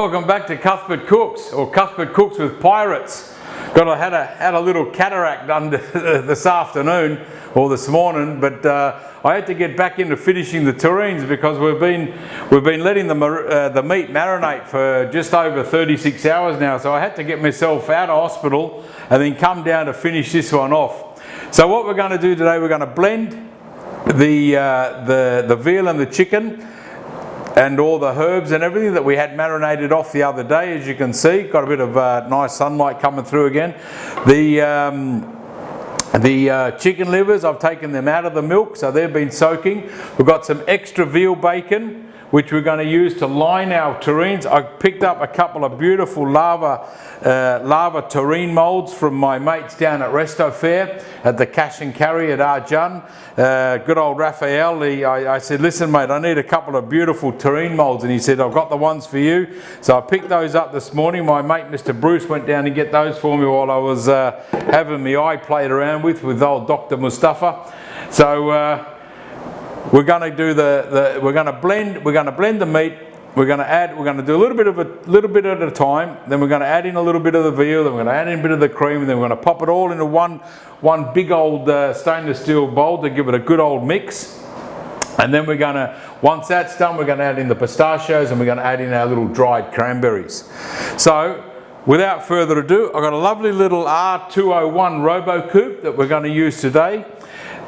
Welcome back to Cuthbert Cooks, or Cuthbert Cooks with Pirates. Had a little cataract done this afternoon or this morning, but I had to get back into finishing the terrines because we've been letting the meat marinate for just over 36 hours now. So I had to get myself out of hospital and then come down to finish this one off. So what we're going to do today, we're going to blend the veal and the chicken and all the herbs and everything that we had marinated off the other day. As you can see, got a bit of nice sunlight coming through again. The chicken livers, I've taken them out of the milk, so they've been soaking. We've got some extra veal bacon, which we're going to use to line our terrines. I picked up a couple of beautiful lava terrine moulds from my mates down at Resto Fair at the Cash and Carry at Arjun. Good old Raphael, I said, listen mate, I need a couple of beautiful terrine moulds, and he said, I've got the ones for you. So I picked those up this morning. My mate Mr. Bruce went down to get those for me while I was having my eye played around with old Dr. Mustafa. So we're going to do we're going to blend the meat. We're going to do a little bit at a time. Then we're going to add in a little bit of the veal. Then we're going to add in a bit of the cream, and then we're going to pop it all into one big old stainless steel bowl to give it a good old mix. And then once that's done, we're going to add in the pistachios, and we're going to add in our little dried cranberries. So without further ado, I've got a lovely little R201 Robot Coupe that we're going to use today.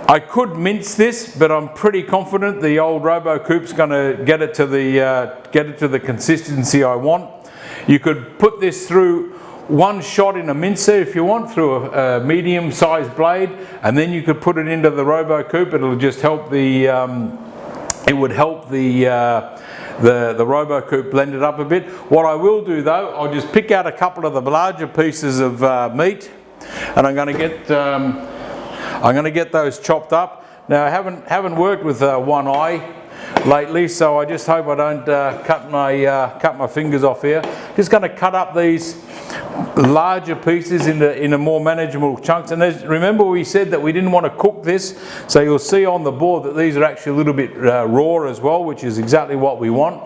I could mince this, but I'm pretty confident the old Robot Coupe's going to get it to the consistency I want. You could put this through one shot in a mincer if you want, through a medium-sized blade, and then you could put it into the Robot Coupe. It'll just help the Robot Coupe blend it up a bit. What I will do though, I'll just pick out a couple of the larger pieces of meat, and I'm going to get those chopped up. Now I haven't worked with one eye lately, so I just hope I don't cut my fingers off here. Just going to cut up these larger pieces into more manageable chunks. And remember we said that we didn't want to cook this, so you'll see on the board that these are actually a little bit raw as well, which is exactly what we want.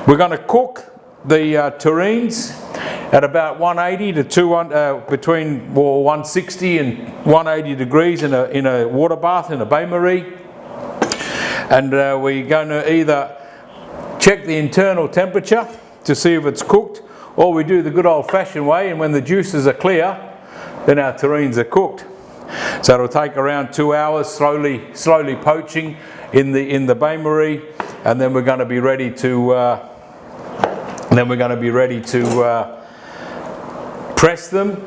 We're going to cook the terrines at about 180 to between 160 and 180 degrees in a water bath in a bain-marie, and we're going to either check the internal temperature to see if it's cooked, or we do the good old-fashioned way, and when the juices are clear, then our terrines are cooked. So it'll take around 2 hours slowly poaching in the bain-marie, and then we're going to be ready to press them,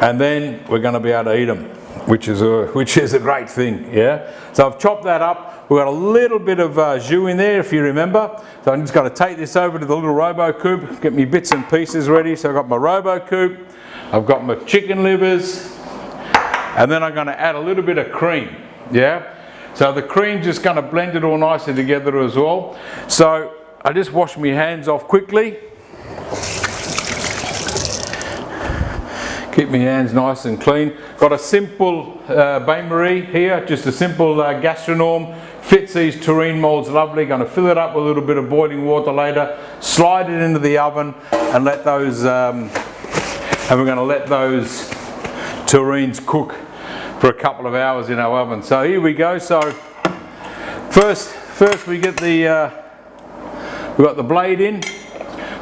and then we're going to be able to eat them, which is a great thing. Yeah. So I've chopped that up. We've got a little bit of jus in there, if you remember. So I'm just going to take this over to the little Robot Coupe, get me bits and pieces ready. So I've got my Robot Coupe, I've got my chicken livers, and then I'm going to add a little bit of cream. Yeah. So the cream's just going to blend it all nicely together as well. So I just wash my hands off quickly. Keep my hands nice and clean. Got a simple bain-marie here, just a simple gastronome. Fits these terrine moulds lovely. Going to fill it up with a little bit of boiling water later. Slide it into the oven and let those. And we're going to let those terrines cook for a couple of hours in our oven. So here we go. So first we get the. We've got the blade in.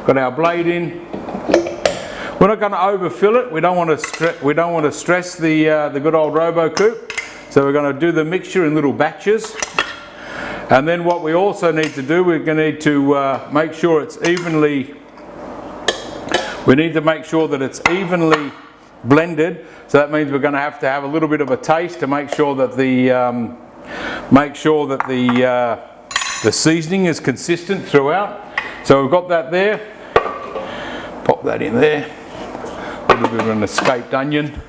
Got our blade in. We're not going to overfill it. We don't want to stress the good old Robot Coupe. So we're going to do the mixture in little batches. And then what we also need to do, we're going to need to make sure it's evenly. We need to make sure that it's evenly blended. So that means we're going to have a little bit of a taste to make sure that the seasoning is consistent throughout. So we've got that there. Pop that in there. A little bit of an escaped onion.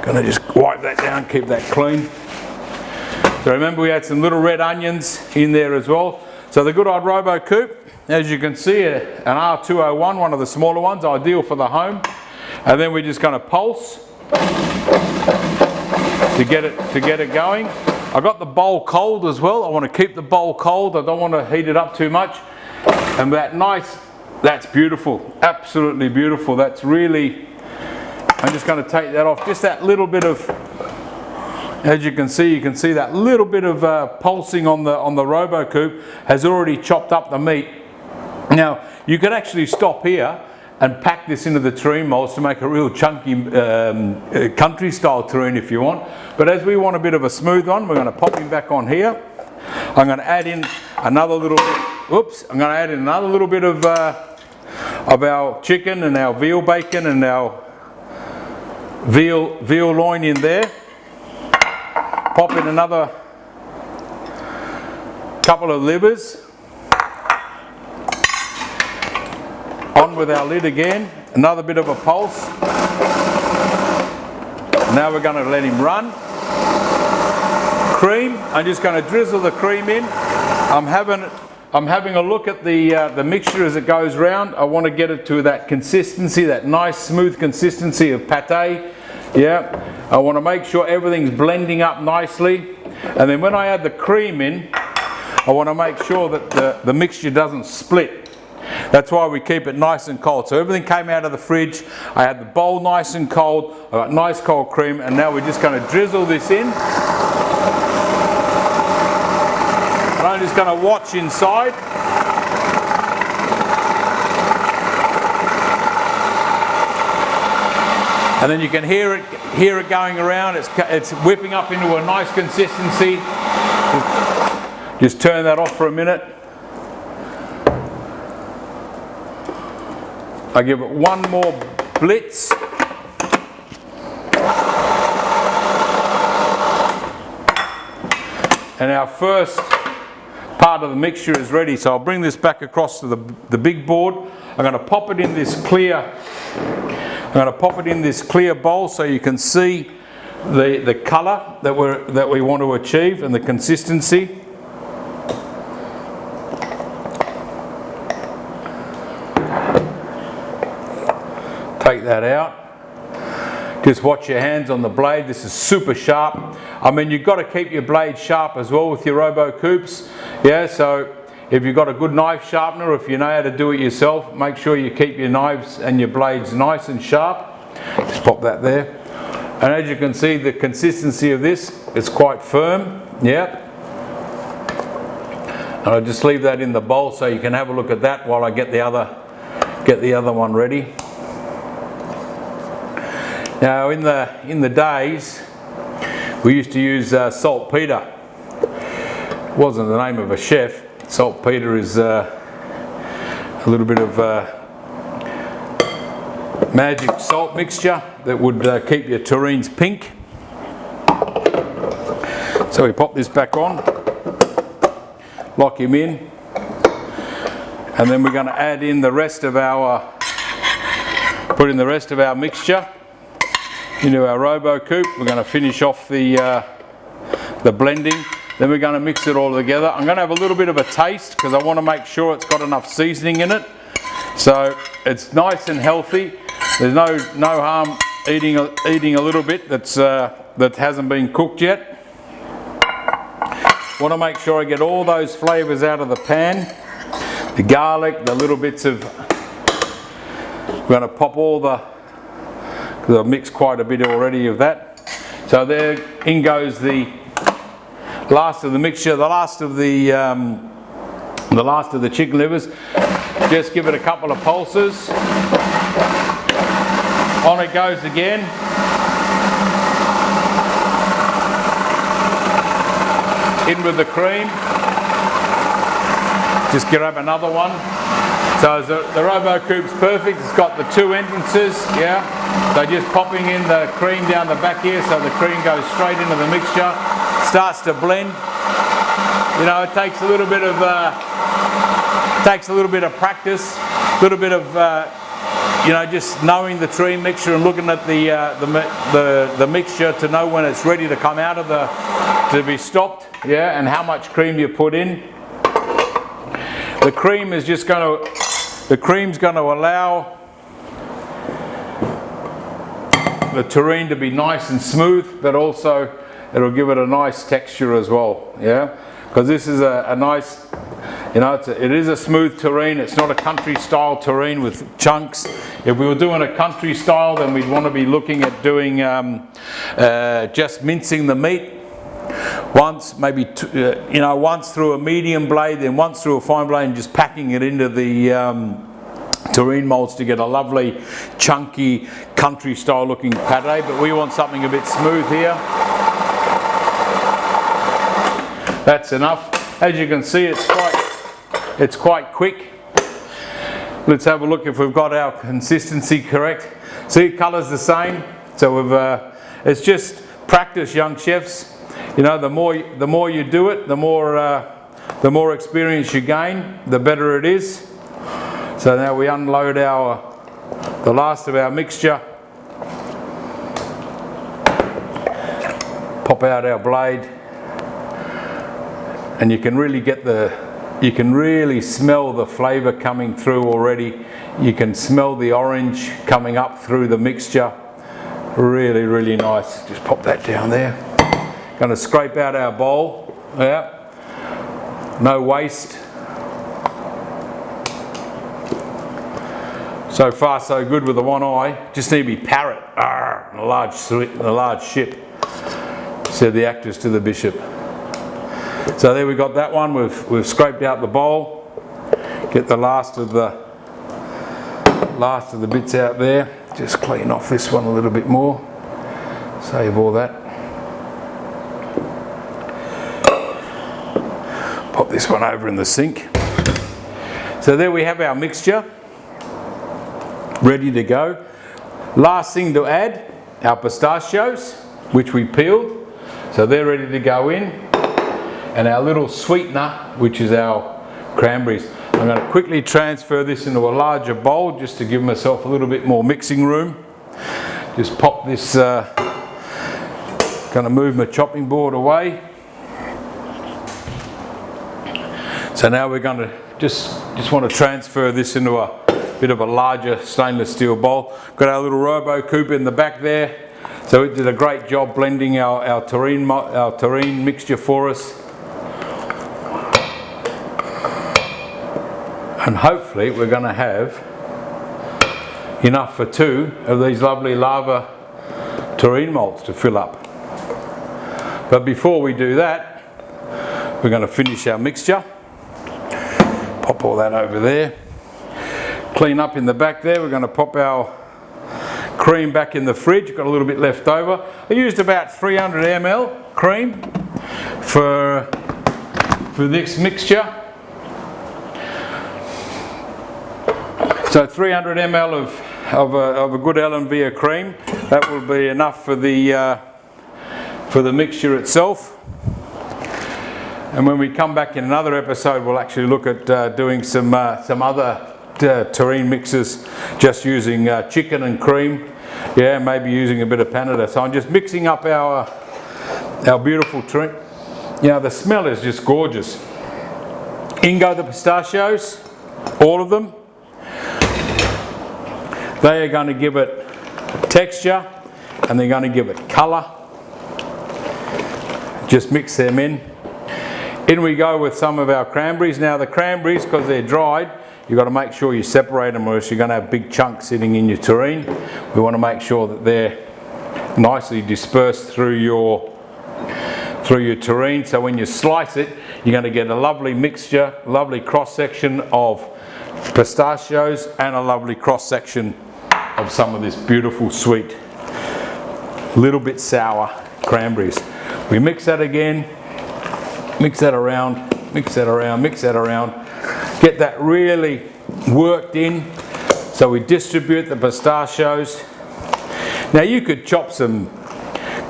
Gonna just wipe that down, keep that clean. So remember we had some little red onions in there as well. So the good old Robot Coupe, as you can see, an R201, one of the smaller ones, ideal for the home. And then we're just gonna pulse to get it going. I got the bowl cold as well. I want to keep the bowl cold. I don't want to heat it up too much. And that nice That's beautiful, absolutely beautiful. That's really, I'm just going to take that off. Just that little bit of, as you can see that little bit of pulsing on the Robot Coupe has already chopped up the meat. Now, you could actually stop here and pack this into the terrine molds to make a real chunky country style terrine if you want. But as we want a bit of a smooth one, we're going to pop him back on here. I'm going to add in another little bit, I'm going to add in another little bit of our chicken and our veal bacon and our veal loin in there. Pop in another couple of livers. On with our lid again, another bit of a pulse. Now we're going to let him run. Cream, I'm just going to drizzle the cream in. I'm having a look at the mixture as it goes round. I want to get it to that consistency, that nice smooth consistency of pate. Yeah, I want to make sure everything's blending up nicely. And then when I add the cream in, I want to make sure that the mixture doesn't split. That's why we keep it nice and cold. So everything came out of the fridge. I had the bowl nice and cold. I got nice cold cream, and now we're just going to drizzle this in. And I'm just going to watch inside. And then you can hear it going around. It's whipping up into a nice consistency. Just turn that off for a minute. I give it one more blitz. And our first part of the mixture is ready. So I'll bring this back across to the big board. I'm going to pop it in this clear. I'm going to pop it in this clear bowl so you can see the colour that we want to achieve and the consistency. Take that out. Just watch your hands on the blade. This is super sharp. I mean, you've got to keep your blade sharp as well with your Robot Coupes. Yeah, so if you've got a good knife sharpener, or if you know how to do it yourself, make sure you keep your knives and your blades nice and sharp. Just pop that there. And as you can see, the consistency of this is quite firm. Yeah. And I'll just leave that in the bowl so you can have a look at that while I get the other one ready. Now in the days we used to use saltpeter. It wasn't the name of a chef. Saltpeter is a little bit of magic salt mixture that would keep your terrines pink. So we pop this back on, lock him in, and then we're going to add in the rest of our mixture into our Robot Coupe. We're going to finish off the blending. Then we're going to mix it all together. I'm going to have a little bit of a taste because I want to make sure it's got enough seasoning in it. So it's nice and healthy. There's no harm eating a little bit that hasn't been cooked yet. Want to make sure I get all those flavours out of the pan. The garlic, the little bits of. We're going to pop all the. Because I've mixed quite a bit already of that. So there in goes the last of the mixture, the last of the chicken livers. Just give it a couple of pulses. On it goes again. In with the cream. Just grab another one. So the Robot Coupe's perfect. It's got the two entrances, yeah. So just popping in the cream down the back here, so the cream goes straight into the mixture, starts to blend. You know, it takes a little bit of practice, a little bit of you know, just knowing the terrine mixture and looking at the mixture to know when it's ready to come out of to be stopped, yeah, and how much cream you put in. The cream is just going to. The cream's going to allow the terrine to be nice and smooth, but also it'll give it a nice texture as well, yeah? Because this is a nice, You know, it is a smooth terrine. It's not a country style terrine with chunks. If we were doing a country style, then we'd want to be looking at doing just mincing the meat once, maybe you know, once through a medium blade, then once through a fine blade, and just packing it into the terrine molds to get a lovely chunky country style looking pate. But we want something a bit smooth here. That's enough. As you can see, it's quite quick. Let's have a look if we've got our consistency correct. See, colour's the same. So it's just practice, young chefs. You know, the more you do it, the more experience you gain, the better it is. So now we unload the last of our mixture. Pop out our blade, and you can really smell the flavour coming through already. You can smell the orange coming up through the mixture. Really, really nice. Just pop that down there. Going to scrape out our bowl. Yeah. No waste. So far so good with the one eye. Just need to be parrot. Arr, a large ship, said the actors to the bishop. So there we got that one. We've scraped out the bowl. Get the last of the bits out there. Just clean off this one a little bit more. Save all that. Pop this one over in the sink. So there we have our mixture, ready to go. Last thing to add, our pistachios, which we peeled. So they're ready to go in. And our little sweetener, which is our cranberries. I'm going to quickly transfer this into a larger bowl just to give myself a little bit more mixing room. Just pop this, going to move my chopping board away. So now we're going to just want to transfer this into a bit of a larger stainless steel bowl. Got our little Robot Coupe in the back there. So it did a great job blending our terrine mixture for us. And hopefully we're going to have enough for 2 of these lovely lava terrine molds to fill up. But before we do that, we're going to finish our mixture. Pop all that over there. Clean up in the back there. We're going to pop our cream back in the fridge. Got a little bit left over. I used about 300 ml cream for this mixture. So 300 ml of a good L&V cream. That will be enough for the mixture itself. And when we come back in another episode, we'll actually look at doing some other terrine mixes, just using chicken and cream. Yeah, maybe using a bit of panada. So I'm just mixing up our beautiful terrine. You know, the smell is just gorgeous. In go the pistachios, all of them. They are going to give it texture and they're going to give it colour. Just mix them in. In we go with some of our cranberries. Now the cranberries, because they're dried, you've got to make sure you separate them, or else you're going to have big chunks sitting in your terrine. We want to make sure that they're nicely dispersed through your terrine. So when you slice it, you're going to get a lovely mixture, lovely cross section of pistachios and a lovely cross section of some of this beautiful sweet, little bit sour cranberries. We mix that again, mix that around, mix that around, mix that around. Get that really worked in. So we distribute the pistachios. Now you could chop some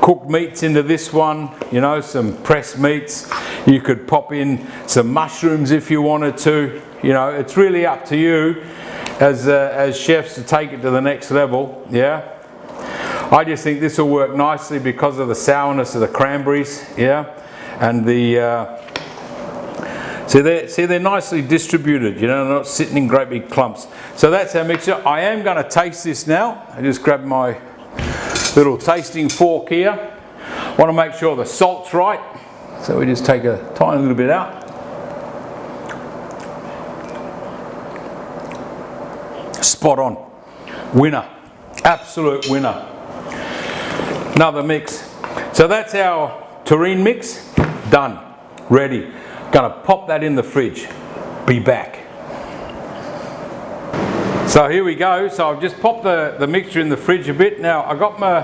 cooked meats into this one, you know, some pressed meats. You could pop in some mushrooms if you wanted to. You know, it's really up to you as chefs to take it to the next level. Yeah, I just think this will work nicely because of the sourness of the cranberries. Yeah, and the see they're nicely distributed. You know, they're not sitting in great big clumps. So that's our mixture. I am going to taste this now. I just grabbed my little tasting fork here. Want to make sure the salt's right. So we just take a tiny little bit out. spot on. Winner, absolute winner. Another mix. So that's our terrine mix, done, ready. Gonna pop that in the fridge, be back. So here we go. So I've just popped the mixture in the fridge a bit. Now I got my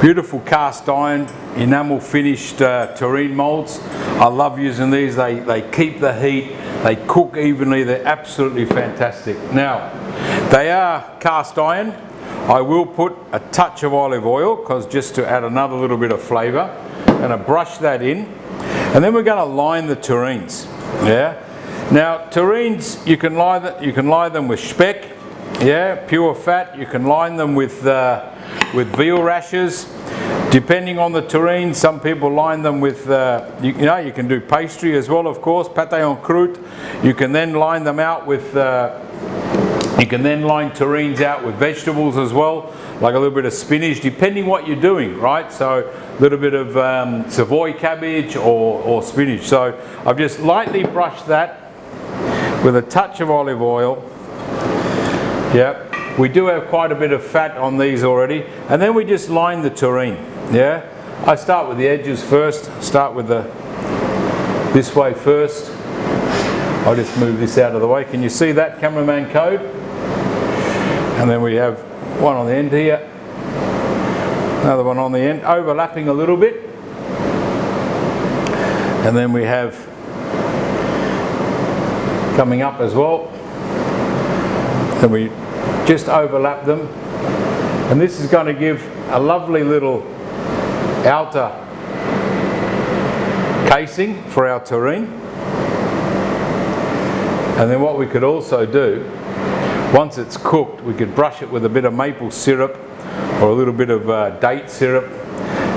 beautiful cast iron enamel finished terrine molds. I love using these. They keep the heat, they cook evenly, they're absolutely fantastic. Now they are cast iron. I will put a touch of olive oil, because just to add another little bit of flavour. I'm going to brush that in, and then we're going to line the terrines. Yeah. Now terrines, you can line them with speck, yeah, pure fat. You can line them with veal rashers. Depending on the terrine, some people line them with, you can do pastry as well, of course, pâté en croûte. You can then line them out with, you can then line terrines out with vegetables as well, like a little bit of spinach, depending what you're doing, right? So a little bit of Savoy cabbage or spinach. So I've just lightly brushed that with a touch of olive oil. Yep. We do have quite a bit of fat on these already, and then we just line the terrine. Yeah, I start with the edges first. Start with this way first. I'll just move this out of the way. Can you see that, cameraman code? And then we have one on the end here, another one on the end, overlapping a little bit, and then we have coming up as well. Then we just overlap them, and this is going to give a lovely little outer casing for our terrine. And then what we could also do, once it's cooked, we could brush it with a bit of maple syrup or a little bit of date syrup,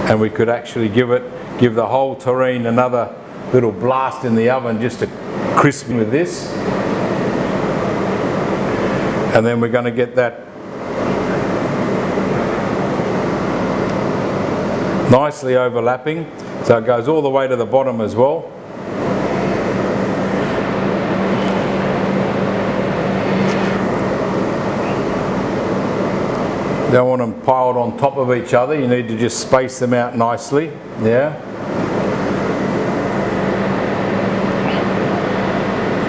and we could actually give the whole terrine another little blast in the oven just to crisp with this. And then we're going to get that nicely overlapping, so it goes all the way to the bottom as well. Don't want them piled on top of each other. You need to just space them out nicely. Yeah.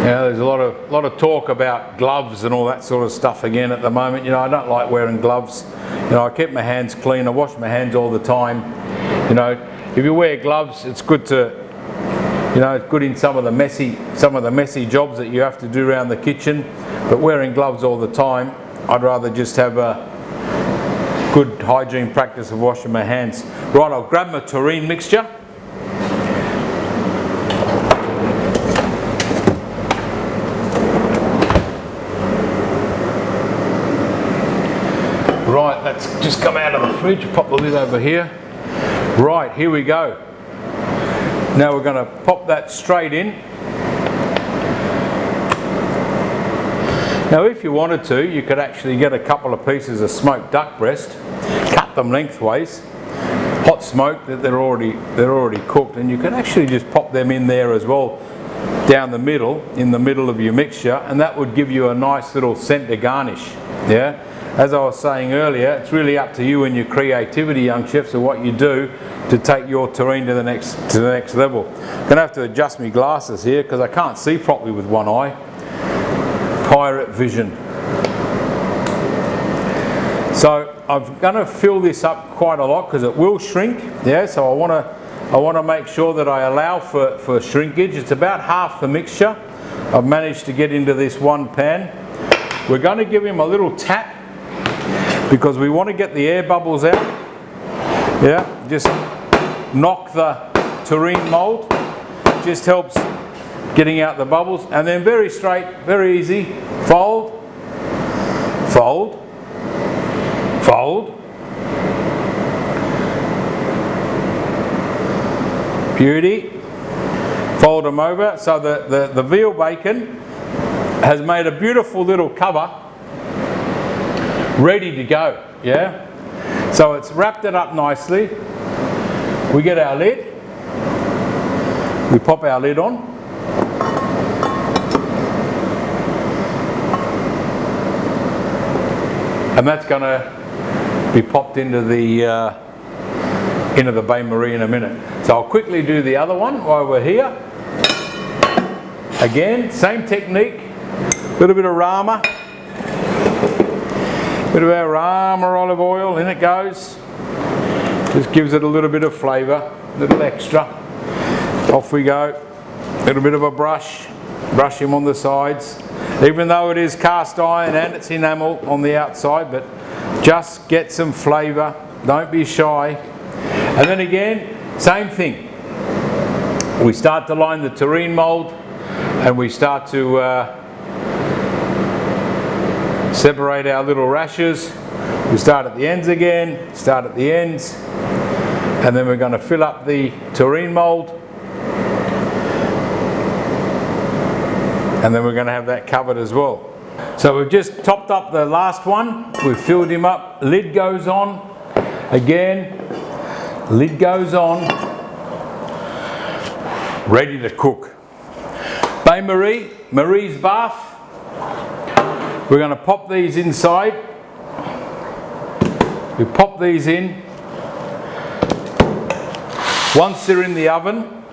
Yeah, there's a lot of talk about gloves and all that sort of stuff again at the moment. You know, I don't like wearing gloves. You know, I keep my hands clean. I wash my hands all the time. You know, if you wear gloves, it's good to, you know, it's good in some of the messy jobs that you have to do around the kitchen. But wearing gloves all the time, I'd rather just have a good hygiene practice of washing my hands. Right, I'll grab my terrine mixture. Right, that's just come out of the fridge, pop the lid over here. Right, here we go. Now we're going to pop that straight in. Now if you wanted to, you could actually get a couple of pieces of smoked duck breast, cut them lengthways, hot smoked, that they're already cooked, and you can actually just pop them in there as well, down the middle, in the middle of your mixture, and that would give you a nice little centre garnish. Yeah. As I was saying earlier, it's really up to you and your creativity, young chefs, of what you do to take your terrine to the next level. I'm going to have to adjust my glasses here because I can't see properly with one eye. Pirate vision. So I'm going to fill this up quite a lot because it will shrink. Yeah, so I want to make sure that I allow for shrinkage. It's about half the mixture I've managed to get into this one pan. We're going to give him a little tap, because we want to get the air bubbles out. Yeah, just knock the terrine mold. Just helps getting out the bubbles. And then very straight, very easy. Fold, fold, fold. Beauty. Fold them over. So the veal bacon has made a beautiful little cover, ready to go. Yeah, so it's wrapped it up nicely. We get our lid, we pop our lid on, and that's going to be popped into the bain-marie in a minute. So I'll quickly do the other one while we're here. Again, same technique, a little bit of Rama, bit of our Rama olive oil, in it goes. Just gives it a little bit of flavour, a little extra. Off we go. A little bit of a brush him on the sides. Even though it is cast iron and it's enamel on the outside, but just get some flavour, don't be shy. And then again, same thing. We start to line the terrine mould and we start to separate our little rashers. We start at the ends again, start at the ends, and then we're going to fill up the terrine mould, and then we're going to have that covered as well. So we've just topped up the last one, we've filled him up, lid goes on, again, lid goes on, ready to cook. Bain-marie, Marie's bath, we're going to pop these inside. We pop these in. Once they're in the oven,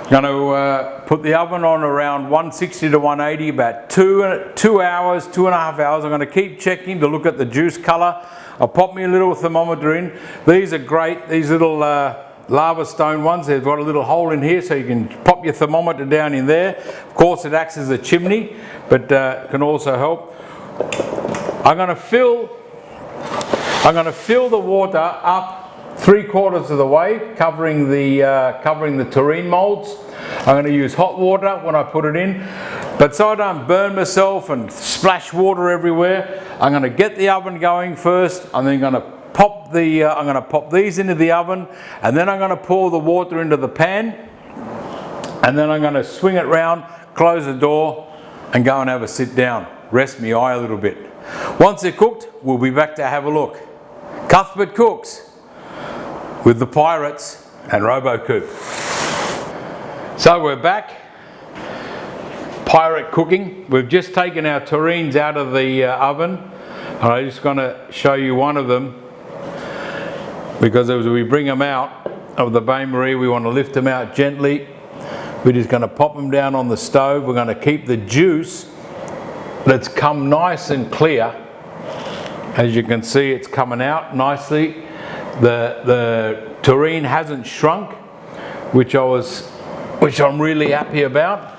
I'm going to put the oven on around 160 to 180, about 2 hours, 2.5 hours. I'm going to keep checking to look at the juice colour. I'll pop me a little thermometer in. These are great, these little lava stone ones. They've got a little hole in here so you can pop your thermometer down in there. Of course it acts as a chimney, but can also help. I'm going to fill the water up 3/4 of the way, covering the terrine moulds. I'm going to use hot water when I put it in, but so I don't burn myself and splash water everywhere, I'm going to get the oven going first. I'm then going to pop these into the oven, and then I'm going to pour the water into the pan, and then I'm going to swing it round, close the door, and go and have a sit down, rest my eye a little bit. Once they're cooked, we'll be back to have a look. Cuthbert cooks with the Pirates and Robot Coupe. So we're back, pirate cooking. We've just taken our terrines out of the oven, and I'm just going to show you one of them, because as we bring them out of the bain-marie, we want to lift them out gently. We're just going to pop them down on the stove. We're going to keep the juice that's come nice and clear. As you can see, it's coming out nicely. The terrine hasn't shrunk, which I'm really happy about.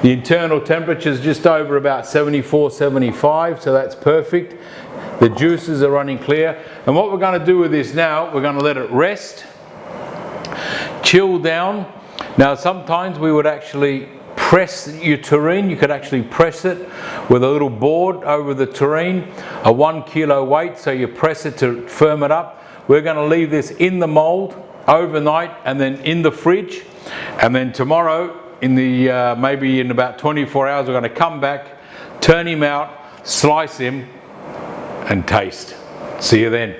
The internal temperature is just over about 74, 75, so that's perfect. The juices are running clear. And what we're going to do with this now, we're going to let it rest, chill down. Now sometimes we would actually press your terrine. You could actually press it with a little board over the terrine, a 1 kilo weight, so you press it to firm it up. We're going to leave this in the mould overnight and then in the fridge, and then tomorrow maybe in about 24 hours we're going to come back, turn him out, slice him and taste. See you then.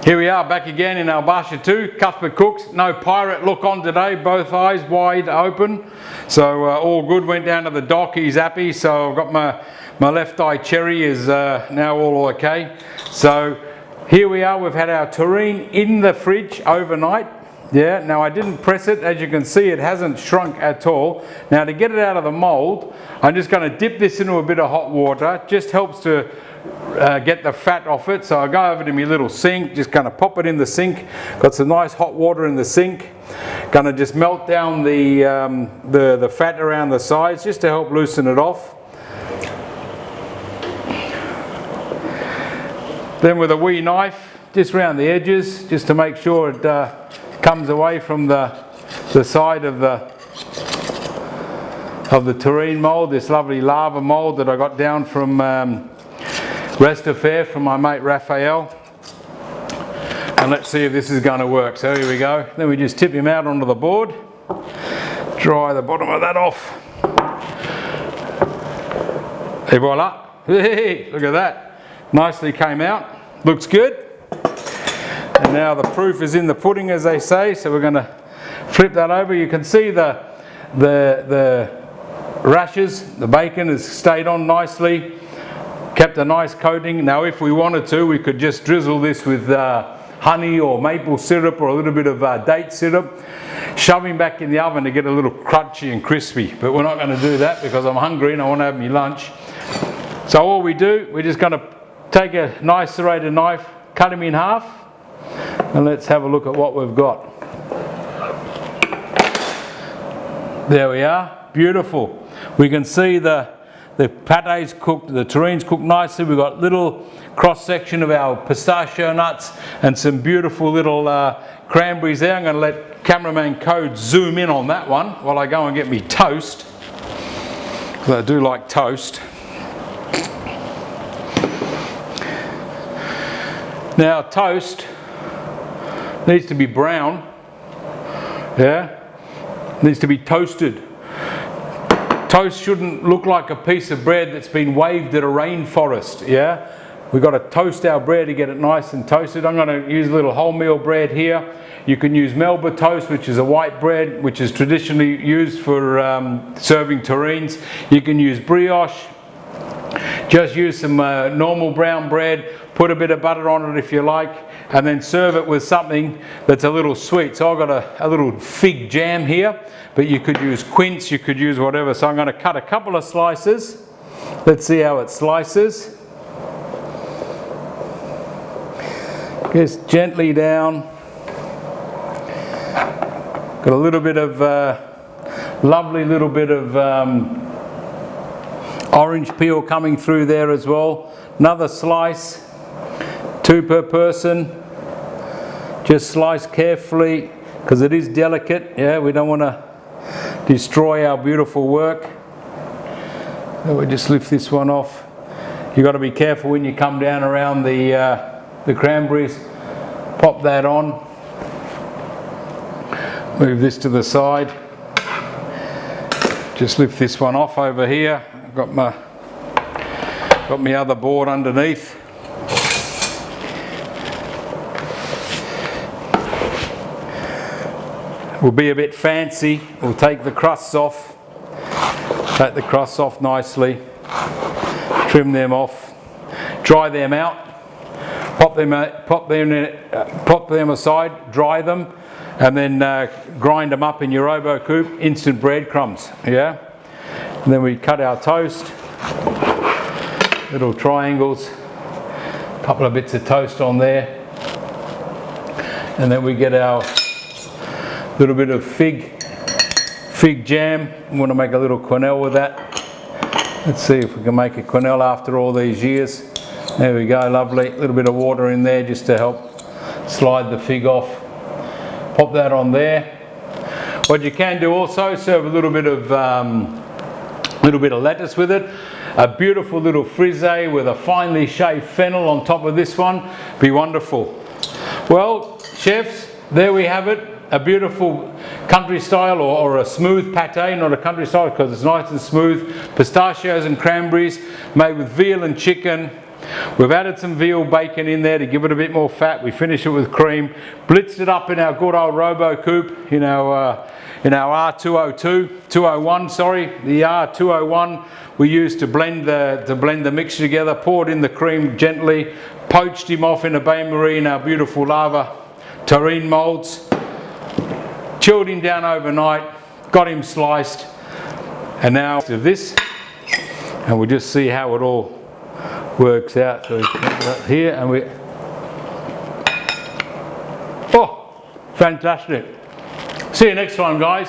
Here we are back again in our Basha 2, Cuthbert cooks. No pirate look on today, both eyes wide open. So all good, went down to the dock, he's happy. So I've got my left eye cherry is now all okay. So here we are, we've had our terrine in the fridge overnight. Yeah, now I didn't press it, as you can see it hasn't shrunk at all. Now to get it out of the mould, I'm just going to dip this into a bit of hot water, just helps to get the fat off it. So I'll go over to my little sink, just going to pop it in the sink, got some nice hot water in the sink, going to just melt down the fat around the sides just to help loosen it off. Then with a wee knife, just around the edges, just to make sure it comes away from the side of the terrine mould, this lovely lava mould that I got down from Rest of Fair from my mate Raphael. And let's see if this is going to work. So here we go. Then we just tip him out onto the board, dry the bottom of that off. Et voila! Hey, look at that. Nicely came out. Looks good. And now the proof is in the pudding, as they say. So we're going to flip that over. You can see the rashers, the bacon has stayed on nicely. kept a nice coating. Now if we wanted to, we could just drizzle this with honey or maple syrup or a little bit of date syrup, shove him back in the oven to get a little crunchy and crispy. But we're not going to do that because I'm hungry and I want to have my lunch. So all we do, we're just going to take a nice serrated knife, cut him in half, and let's have a look at what we've got. There we are, beautiful. We can see the pate's cooked, the terrines cooked nicely. We've got little cross section of our pistachio nuts and some beautiful little cranberries there. I'm going to let cameraman Code zoom in on that one while I go and get me toast, because I do like toast. Now toast needs to be brown, yeah, needs to be toasted. Toast shouldn't look like a piece of bread that's been waved at a rainforest, yeah. We've got to toast our bread to get it nice and toasted. I'm going to use a little wholemeal bread here. You can use Melba toast, which is a white bread, which is traditionally used for serving terrines. You can use brioche. Just use some normal brown bread, put a bit of butter on it if you like, and then serve it with something that's a little sweet. So I've got a little fig jam here, but you could use quince, you could use whatever. So I'm going to cut a couple of slices. Let's see how it slices. Just gently down. Got a little bit of, lovely little bit of orange peel coming through there as well. Another slice, 2 per person. Just slice carefully because it is delicate. Yeah, we don't want to destroy our beautiful work. So we just lift this one off. You've got to be careful when you come down around the cranberries. Pop that on. Move this to the side. Just lift this one off over here. I've got my other board underneath. We'll be a bit fancy. We'll take the crusts off. Take the crusts off nicely. Trim them off. Dry them out. Pop them aside. Dry them. And then grind them up in your Robot Coupe, instant breadcrumbs, yeah? And then we cut our toast, little triangles, a couple of bits of toast on there. And then we get our little bit of fig jam. We want to make a little quenelle with that. Let's see if we can make a quenelle after all these years. There we go, lovely. A little bit of water in there just to help slide the fig off. Pop that on there. What you can do also, serve a little bit of lettuce with it. A beautiful little frisee with a finely shaved fennel on top of this one. Be wonderful. Well, chefs, there we have it. A beautiful country style or a smooth pate, not a country style because it's nice and smooth. Pistachios and cranberries made with veal and chicken. We've added some veal bacon in there to give it a bit more fat. We finish it with cream. Blitzed it up in our good old Robot Coupe, in our R201, sorry, the R201 we used to blend the mixture together. Poured in the cream gently, poached him off in a bain-marie in our beautiful lava terrine molds. Chilled him down overnight, got him sliced, and now to this, and we'll just see how it all works out. So we put that here and we, oh, fantastic. See you next time, guys.